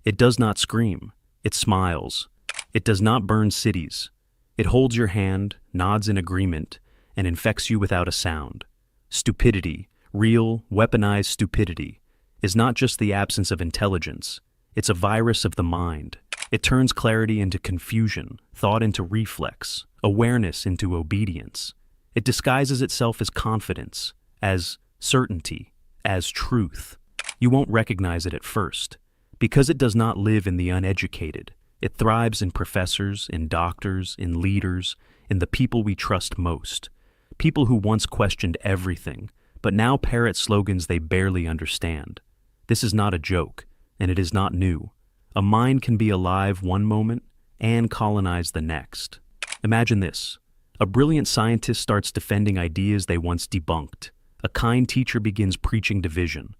It does not scream. It smiles. It does not burn cities. It holds your hand, nods in agreement, and infects you without a sound. Stupidity, real, weaponized stupidity, is not just the absence of intelligence. It's a virus of the mind. It turns clarity into confusion, thought into reflex, awareness into obedience. It disguises itself as confidence, as certainty, as truth. You won't recognize it at first. Because it does not live in the uneducated, it thrives in professors, in doctors, in leaders, in the people we trust most. People who once questioned everything, but now parrot slogans they barely understand. This is not a joke, and it is not new. A mind can be alive one moment and colonize the next. Imagine this. A brilliant scientist starts defending ideas they once debunked. A kind teacher begins preaching division.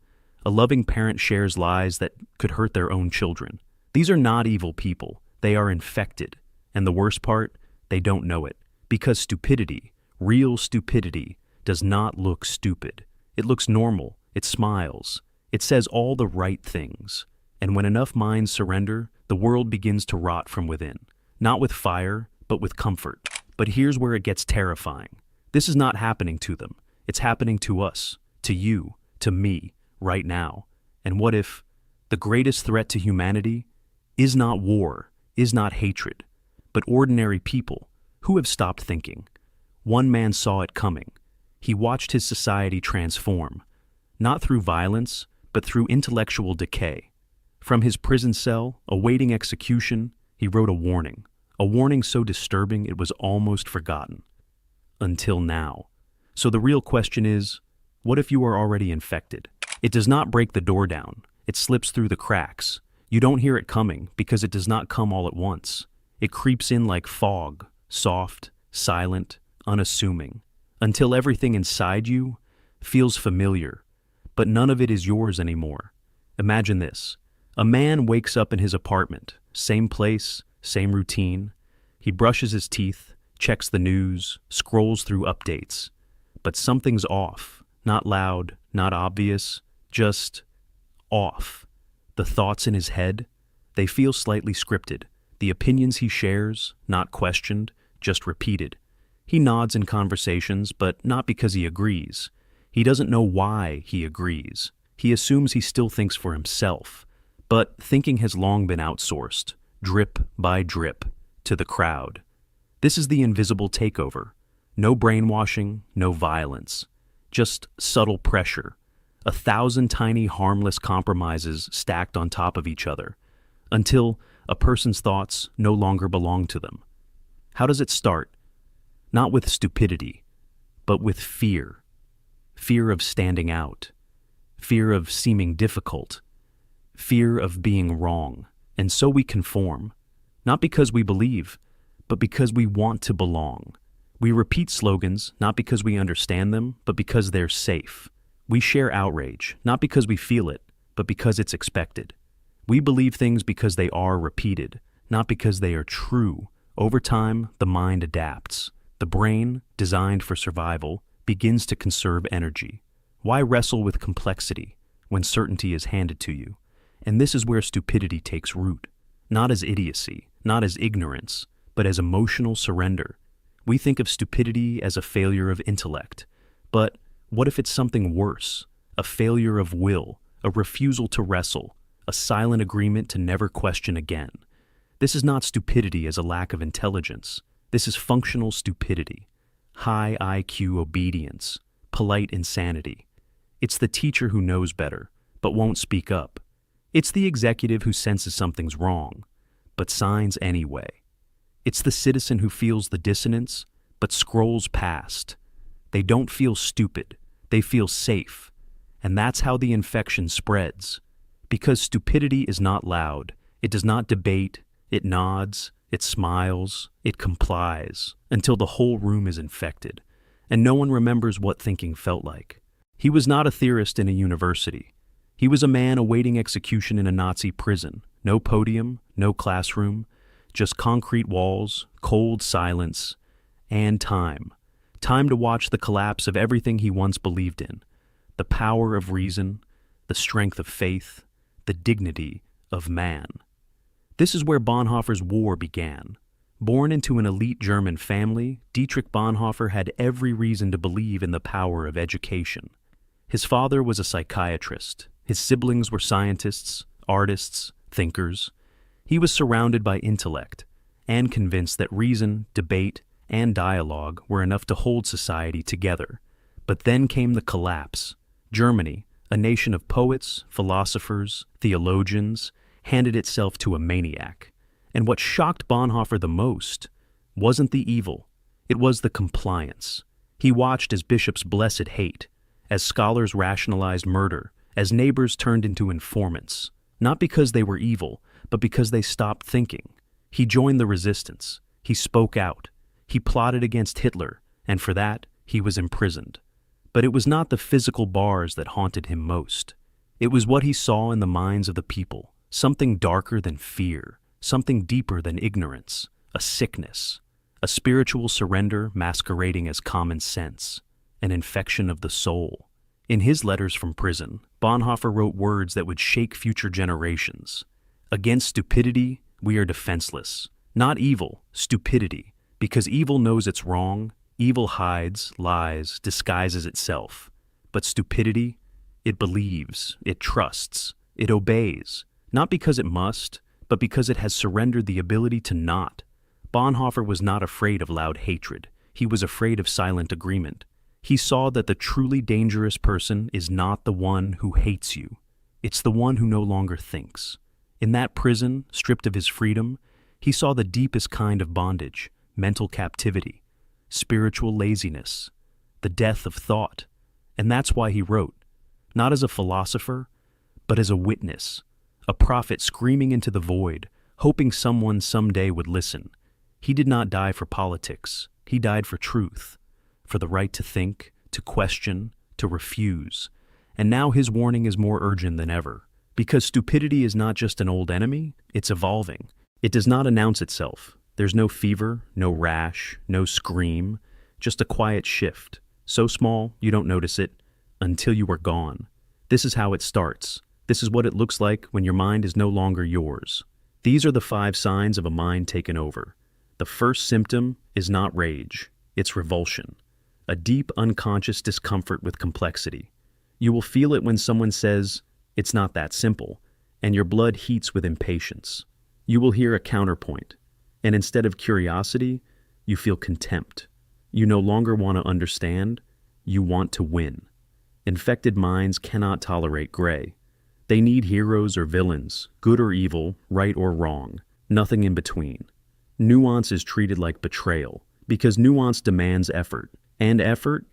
A loving parent shares lies that could hurt their own children. These are not evil people. They are infected. And the worst part, they don't know it. Because stupidity, real stupidity, does not look stupid. It looks normal. It smiles. It says all the right things. And when enough minds surrender, the world begins to rot from within. Not with fire, but with comfort. But here's where it gets terrifying. This is not happening to them. It's happening to us, to you, to me, right now. And what if the greatest threat to humanity is not war, is not hatred, but ordinary people who have stopped thinking? One man saw it coming. He watched his society transform, not through violence, but through intellectual decay. From his prison cell, awaiting execution, he wrote a warning so disturbing it was almost forgotten. Until now. So the real question is, what if you are already infected? It does not break the door down. It slips through the cracks. You don't hear it coming because it does not come all at once. It creeps in like fog, soft, silent, unassuming, until everything inside you feels familiar, but none of it is yours anymore. Imagine this. A man wakes up in his apartment, same place, same routine. He brushes his teeth, checks the news, scrolls through updates. But something's off, not loud, not obvious, just off. The thoughts in his head, they feel slightly scripted. The opinions he shares, not questioned, just repeated. He nods in conversations, but not because he agrees. He doesn't know why he agrees. He assumes he still thinks for himself. But thinking has long been outsourced, drip by drip, to the crowd. This is the invisible takeover. No brainwashing, no violence. Just subtle pressure. 1,000 tiny harmless compromises stacked on top of each other, until a person's thoughts no longer belong to them. How does it start? Not with stupidity, but with fear. Fear of standing out. Fear of seeming difficult. Fear of being wrong. And so we conform, not because we believe, but because we want to belong. We repeat slogans, not because we understand them, but because they're safe. We share outrage, not because we feel it, but because it's expected. We believe things because they are repeated, not because they are true. Over time, the mind adapts. The brain, designed for survival, begins to conserve energy. Why wrestle with complexity when certainty is handed to you? And this is where stupidity takes root, not as idiocy, not as ignorance, but as emotional surrender. We think of stupidity as a failure of intellect, but what if it's something worse? A failure of will, a refusal to wrestle, a silent agreement to never question again. This is not stupidity as a lack of intelligence. This is functional stupidity, high IQ obedience, polite insanity. It's the teacher who knows better, but won't speak up. It's the executive who senses something's wrong, but signs anyway. It's the citizen who feels the dissonance, but scrolls past. They don't feel stupid, they feel safe. And that's how the infection spreads. Because stupidity is not loud, it does not debate, it nods, it smiles, it complies, until the whole room is infected, and no one remembers what thinking felt like. He was not a theorist in a university. He was a man awaiting execution in a Nazi prison. No podium, no classroom, just concrete walls, cold silence, and time. Time to watch the collapse of everything he once believed in. The power of reason, the strength of faith, the dignity of man. This is where Bonhoeffer's war began. Born into an elite German family, Dietrich Bonhoeffer had every reason to believe in the power of education. His father was a psychiatrist. His siblings were scientists, artists, thinkers. He was surrounded by intellect and convinced that reason, debate, and dialogue were enough to hold society together. But then came the collapse. Germany, a nation of poets, philosophers, theologians, handed itself to a maniac. And what shocked Bonhoeffer the most wasn't the evil, it was the compliance. He watched as bishops blessed hate, as scholars rationalized murder, as neighbors turned into informants, not because they were evil, but because they stopped thinking. He joined the resistance. He spoke out. He plotted against Hitler, and for that, he was imprisoned. But it was not the physical bars that haunted him most. It was what he saw in the minds of the people, something darker than fear, something deeper than ignorance, a sickness, a spiritual surrender masquerading as common sense, an infection of the soul. In his letters from prison, Bonhoeffer wrote words that would shake future generations. Against stupidity, we are defenseless. Not evil, stupidity. Because evil knows it's wrong, evil hides, lies, disguises itself. But stupidity, it believes, it trusts, it obeys, not because it must, but because it has surrendered the ability to not. Bonhoeffer was not afraid of loud hatred. He was afraid of silent agreement. He saw that the truly dangerous person is not the one who hates you. It's the one who no longer thinks. In that prison, stripped of his freedom, he saw the deepest kind of bondage, mental captivity, spiritual laziness, the death of thought. And that's why he wrote, not as a philosopher, but as a witness, a prophet screaming into the void, hoping someone someday would listen. He did not die for politics. He died for truth, for the right to think, to question, to refuse. And now his warning is more urgent than ever, because stupidity is not just an old enemy, it's evolving. It does not announce itself. There's no fever, no rash, no scream, just a quiet shift, so small you don't notice it until you are gone. This is how it starts. This is what it looks like when your mind is no longer yours. These are the 5 signs of a mind taken over. The first symptom is not rage, it's revulsion, a deep unconscious discomfort with complexity. You will feel it when someone says, "It's not that simple," and your blood heats with impatience. You will hear a counterpoint, and instead of curiosity, you feel contempt. You no longer want to understand, you want to win. Infected minds cannot tolerate gray. They need heroes or villains, good or evil, right or wrong, nothing in between. Nuance is treated like betrayal, because nuance demands effort, and effort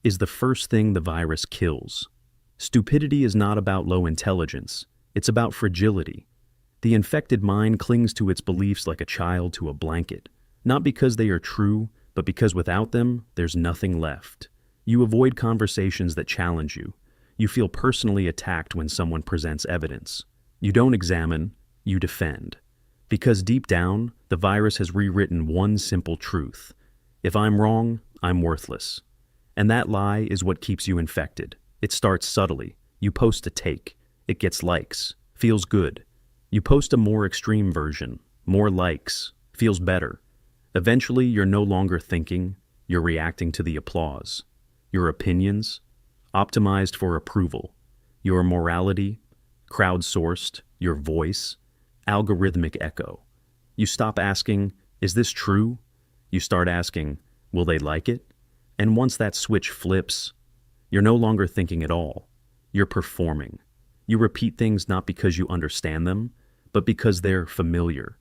is the first thing the virus kills. Stupidity is not about low intelligence, it's about fragility. The infected mind clings to its beliefs like a child to a blanket, not because they are true, but because without them, there's nothing left. You avoid conversations that challenge you. You feel personally attacked when someone presents evidence. You don't examine, you defend. Because deep down, the virus has rewritten one simple truth. If I'm wrong, I'm worthless. And that lie is what keeps you infected. It starts subtly. You post a take. It gets likes. Feels good. You post a more extreme version. More likes. Feels better. Eventually, you're no longer thinking. You're reacting to the applause. Your opinions, optimized for approval. Your morality, crowdsourced. Your voice, algorithmic echo. You stop asking, is this true? You start asking, will they like it? And once that switch flips, you're no longer thinking at all. You're performing. You repeat things not because you understand them, but because they're familiar.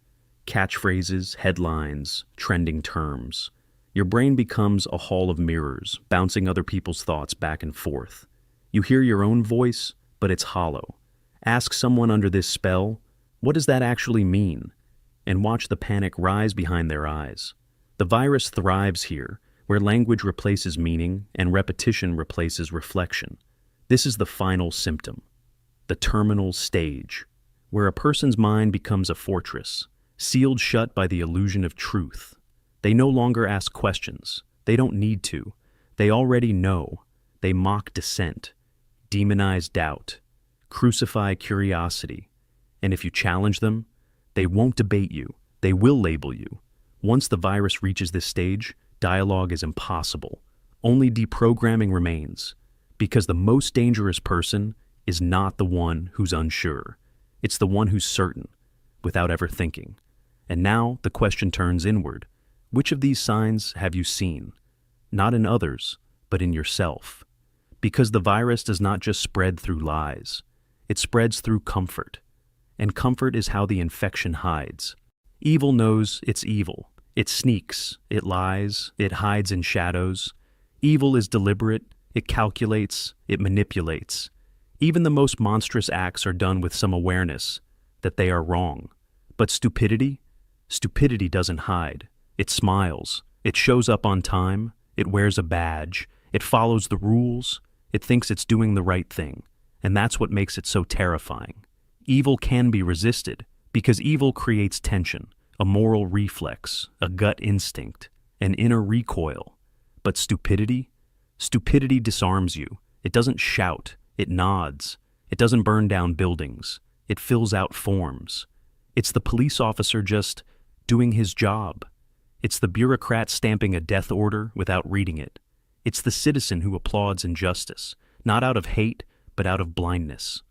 Catchphrases, headlines, trending terms. Your brain becomes a hall of mirrors, bouncing other people's thoughts back and forth. You hear your own voice, but it's hollow. Ask someone under this spell, what does that actually mean? And watch the panic rise behind their eyes. The virus thrives here, where language replaces meaning and repetition replaces reflection. This is the final symptom, the terminal stage, where a person's mind becomes a fortress, sealed shut by the illusion of truth. They no longer ask questions. They don't need to. They already know. They mock dissent, demonize doubt, crucify curiosity, And if you challenge them, they won't debate you. They will label you. Once the virus reaches this stage, dialogue is impossible. Only deprogramming remains, because the most dangerous person is not the one who's unsure. It's the one who's certain, without ever thinking. And now the question turns inward. Which of these signs have you seen? Not in others, but in yourself. Because the virus does not just spread through lies. It spreads through comfort. And comfort is how the infection hides. Evil knows it's evil. It sneaks, it lies, it hides in shadows. Evil is deliberate, it calculates, it manipulates. Even the most monstrous acts are done with some awareness that they are wrong. But stupidity? Stupidity doesn't hide. It smiles. It shows up on time. It wears a badge. It follows the rules. It thinks it's doing the right thing. And that's what makes it so terrifying. Evil can be resisted because evil creates tension, a moral reflex, a gut instinct, an inner recoil. But stupidity? Stupidity disarms you. It doesn't shout. It nods. It doesn't burn down buildings. It fills out forms. It's the police officer just doing his job. It's the bureaucrat stamping a death order without reading it. It's the citizen who applauds injustice, not out of hate, but out of blindness.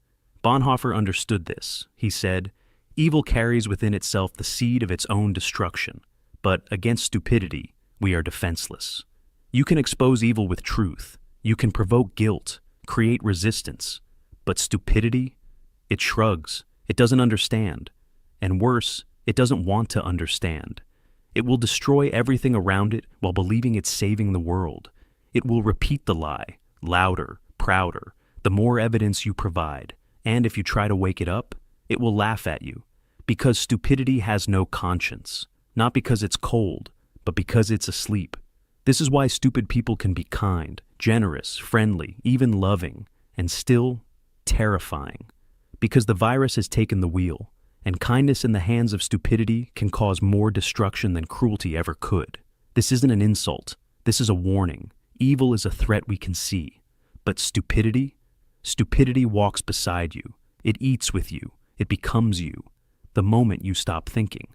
Bonhoeffer understood this. He said, "Evil carries within itself the seed of its own destruction, but against stupidity, we are defenseless." You can expose evil with truth. You can provoke guilt, create resistance. But stupidity? It shrugs. It doesn't understand. And worse, it doesn't want to understand. It will destroy everything around it while believing it's saving the world. It will repeat the lie, louder, prouder, the more evidence you provide. And if you try to wake it up, it will laugh at you. Because stupidity has no conscience. Not because it's cold, but because it's asleep. This is why stupid people can be kind, generous, friendly, even loving, and still terrifying. Because the virus has taken the wheel, and kindness in the hands of stupidity can cause more destruction than cruelty ever could. This isn't an insult. This is a warning. Evil is a threat we can see. But stupidity? Stupidity walks beside you. It eats with you. It becomes you. The moment you stop thinking.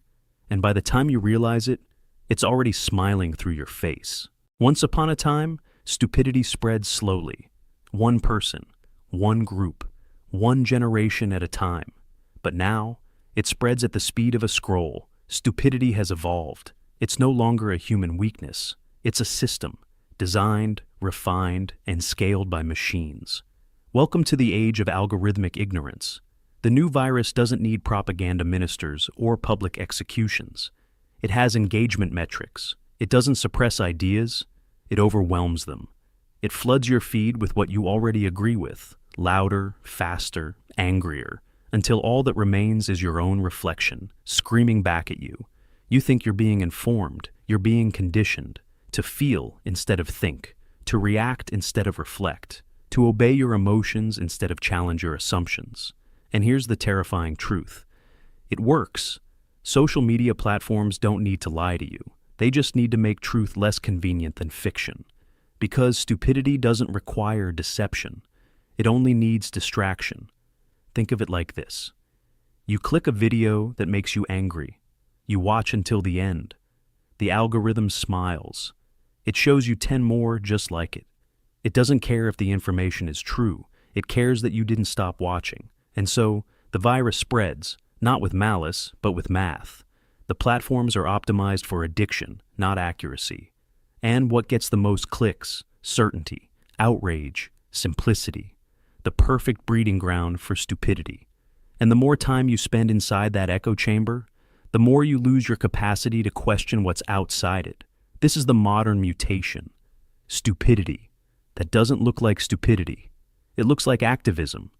And by the time you realize it, it's already smiling through your face. Once upon a time, stupidity spread slowly. One person, one group, one generation at a time. But now, it spreads at the speed of a scroll. Stupidity has evolved. It's no longer a human weakness. It's a system, designed, refined, and scaled by machines. Welcome to the age of algorithmic ignorance. The new virus doesn't need propaganda ministers or public executions. It has engagement metrics. It doesn't suppress ideas. It overwhelms them. It floods your feed with what you already agree with, louder, faster, angrier, until all that remains is your own reflection, screaming back at you. You think you're being informed. You're being conditioned to feel instead of think, to react instead of reflect, to obey your emotions instead of challenge your assumptions. And here's the terrifying truth. It works. Social media platforms don't need to lie to you. They just need to make truth less convenient than fiction. Because stupidity doesn't require deception. It only needs distraction. Think of it like this. You click a video that makes you angry. You watch until the end. The algorithm smiles. It shows you 10 more just like it. It doesn't care if the information is true. It cares that you didn't stop watching. And so, the virus spreads. Not with malice, but with math. The platforms are optimized for addiction, not accuracy. And what gets the most clicks? Certainty, outrage, simplicity. The perfect breeding ground for stupidity. And the more time you spend inside that echo chamber, the more you lose your capacity to question what's outside it. This is the modern mutation. Stupidity. That doesn't look like stupidity. It looks like activism.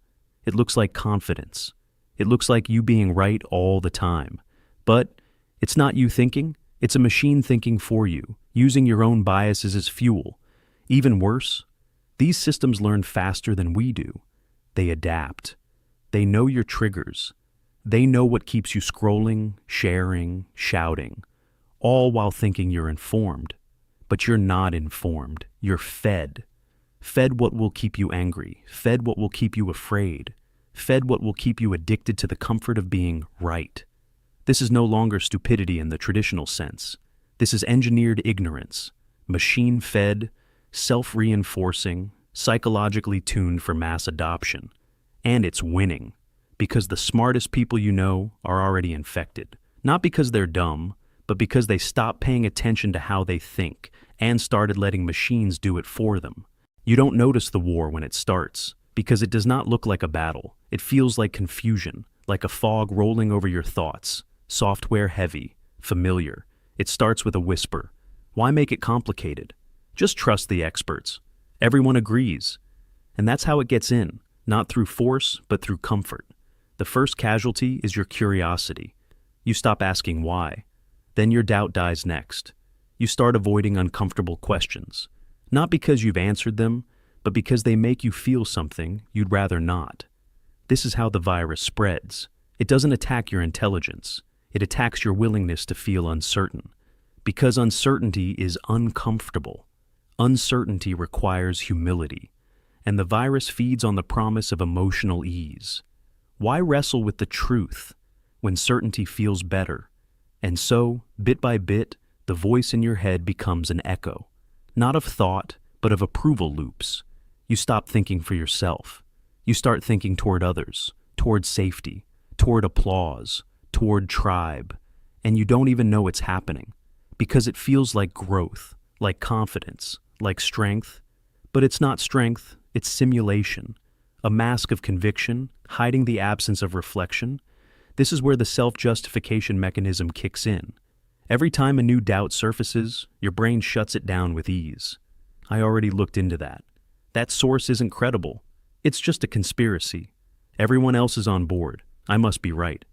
It looks like confidence. It looks like you being right all the time. But it's not you thinking, it's a machine thinking for you, using your own biases as fuel. Even worse, these systems learn faster than we do. They adapt. They know your triggers. They know what keeps you scrolling, sharing, shouting, all while thinking you're informed. But you're not informed. You're fed. Fed what will keep you angry. Fed what will keep you afraid. fed what will keep you addicted to the comfort of being right. This is no longer stupidity in the traditional sense. This is engineered ignorance, machine-fed, self-reinforcing, psychologically tuned for mass adoption. And it's winning, because the smartest people you know are already infected. Not because they're dumb, but because they stopped paying attention to how they think and started letting machines do it for them. You don't notice the war when it starts, because it does not look like a battle. It feels like confusion, like a fog rolling over your thoughts, software heavy, familiar. It starts with a whisper. Why make it complicated? Just trust the experts. Everyone agrees. And that's how it gets in, not through force, but through comfort. The first casualty is your curiosity. You stop asking why. Then your doubt dies next. You start avoiding uncomfortable questions. Not because you've answered them, but because they make you feel something you'd rather not. This is how the virus spreads. It doesn't attack your intelligence. It attacks your willingness to feel uncertain. Because uncertainty is uncomfortable. Uncertainty requires humility. And the virus feeds on the promise of emotional ease. Why wrestle with the truth when certainty feels better? And so, bit by bit, the voice in your head becomes an echo. Not of thought, but of approval loops. You stop thinking for yourself. You start thinking toward others, toward safety, toward applause, toward tribe. And you don't even know it's happening, because it feels like growth, like confidence, like strength. But it's not strength, it's simulation. A mask of conviction, hiding the absence of reflection. This is where the self-justification mechanism kicks in. Every time a new doubt surfaces, your brain shuts it down with ease. I already looked into that. That source isn't credible. It's just a conspiracy. Everyone else is on board. I must be right.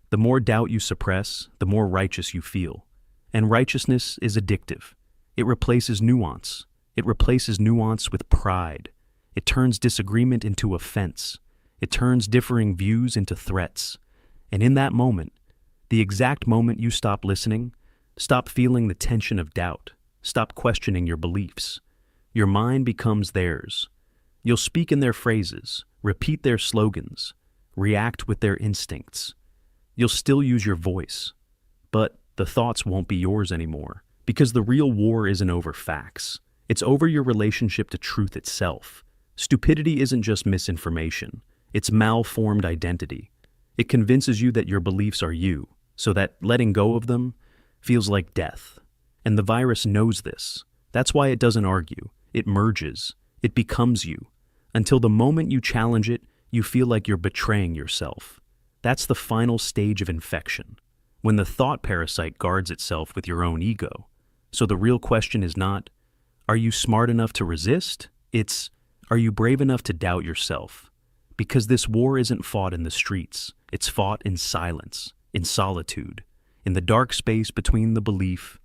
The more doubt you suppress, the more righteous you feel. And righteousness is addictive. It replaces nuance. It replaces nuance with pride. It turns disagreement into offense. It turns differing views into threats. And in that moment, the exact moment you stop listening, stop feeling the tension of doubt, stop questioning your beliefs, your mind becomes theirs. You'll speak in their phrases, repeat their slogans, react with their instincts. You'll still use your voice, but the thoughts won't be yours anymore, because the real war isn't over facts. It's over your relationship to truth itself. Stupidity isn't just misinformation. It's malformed identity. It convinces you that your beliefs are you, so that letting go of them feels like death. And the virus knows this. That's why it doesn't argue. It merges. It becomes you. Until the moment you challenge it, you feel like you're betraying yourself. That's the final stage of infection, when the thought parasite guards itself with your own ego. So the real question is not, are you smart enough to resist? It's, are you brave enough to doubt yourself? Because this war isn't fought in the streets. It's fought in silence, in solitude, in the dark space between the belief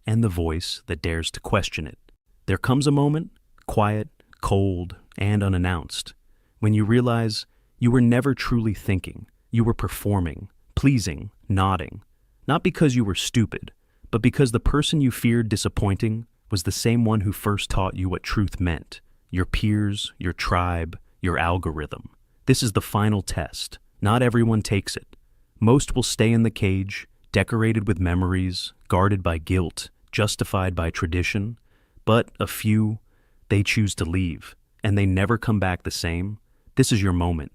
and the voice that dares to question it. There comes a moment, quiet, cold, and unannounced, when you realize you were never truly thinking. You were performing, pleasing, nodding. Not because you were stupid, but because the person you feared disappointing was the same one who first taught you what truth meant. Your peers, your tribe, your algorithm. This is the final test. Not everyone takes it. Most will stay in the cage, decorated with memories, guarded by guilt, justified by tradition. But a few, they choose to leave, and they never come back the same. This is your moment.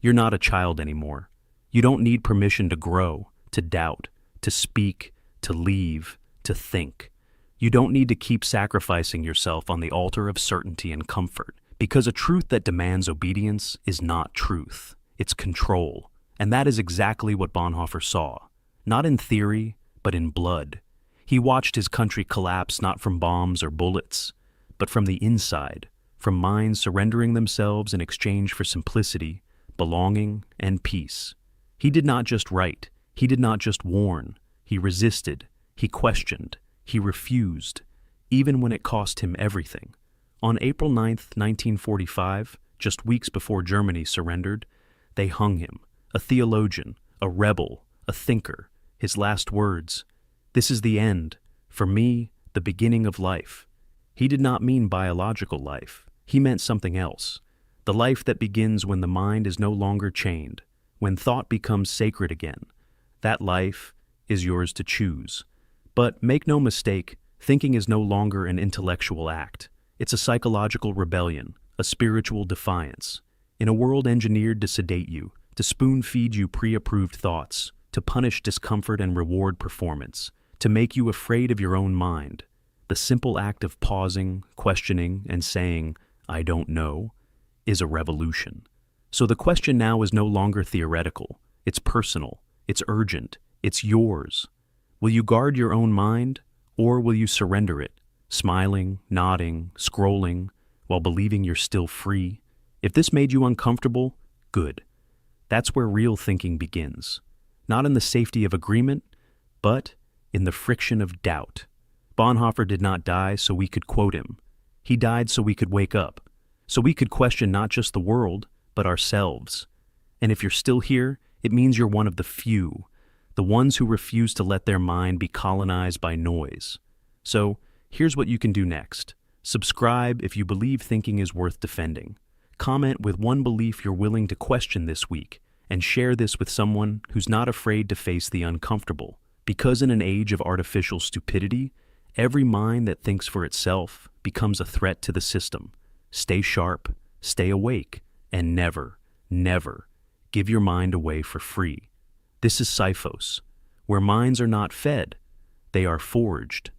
You're not a child anymore. You don't need permission to grow, to doubt, to speak, to leave, to think. You don't need to keep sacrificing yourself on the altar of certainty and comfort, because a truth that demands obedience is not truth. It's control. And that is exactly what Bonhoeffer saw. Not in theory, but in blood. He watched his country collapse not from bombs or bullets, but from the inside, from minds surrendering themselves in exchange for simplicity, belonging, and peace. He did not just write. He did not just warn. He resisted. He questioned. He refused, even when it cost him everything. On April 9th, 1945, just weeks before Germany surrendered, they hung him, a theologian, a rebel, a thinker. His last words, "This is the end. For me, the beginning of life." He did not mean biological life. He meant something else. the life that begins when the mind is no longer chained, when thought becomes sacred again. That life is yours to choose. But make no mistake, thinking is no longer an intellectual act. It's a psychological rebellion, a spiritual defiance. In a world engineered to sedate you, to spoon-feed you pre-approved thoughts, to punish discomfort and reward performance, to make you afraid of your own mind, the simple act of pausing, questioning, and saying, "I don't know," is a revolution. So the question now is no longer theoretical. It's personal. It's urgent. It's yours. Will you guard your own mind, or will you surrender it, smiling, nodding, scrolling, while believing you're still free? If this made you uncomfortable, good. That's where real thinking begins. Not in the safety of agreement, but in the friction of doubt. Bonhoeffer did not die so we could quote him. He died so we could wake up, so we could question not just the world, but ourselves. And if you're still here, it means you're one of the few, the ones who refuse to let their mind be colonized by noise. So, here's what you can do next. Subscribe if you believe thinking is worth defending. Comment with one belief you're willing to question this week, and share this with someone who's not afraid to face the uncomfortable. Because in an age of artificial stupidity, every mind that thinks for itself becomes a threat to the system. Stay sharp, stay awake, and never, never give your mind away for free. This is Psyphos, where minds are not fed, they are forged.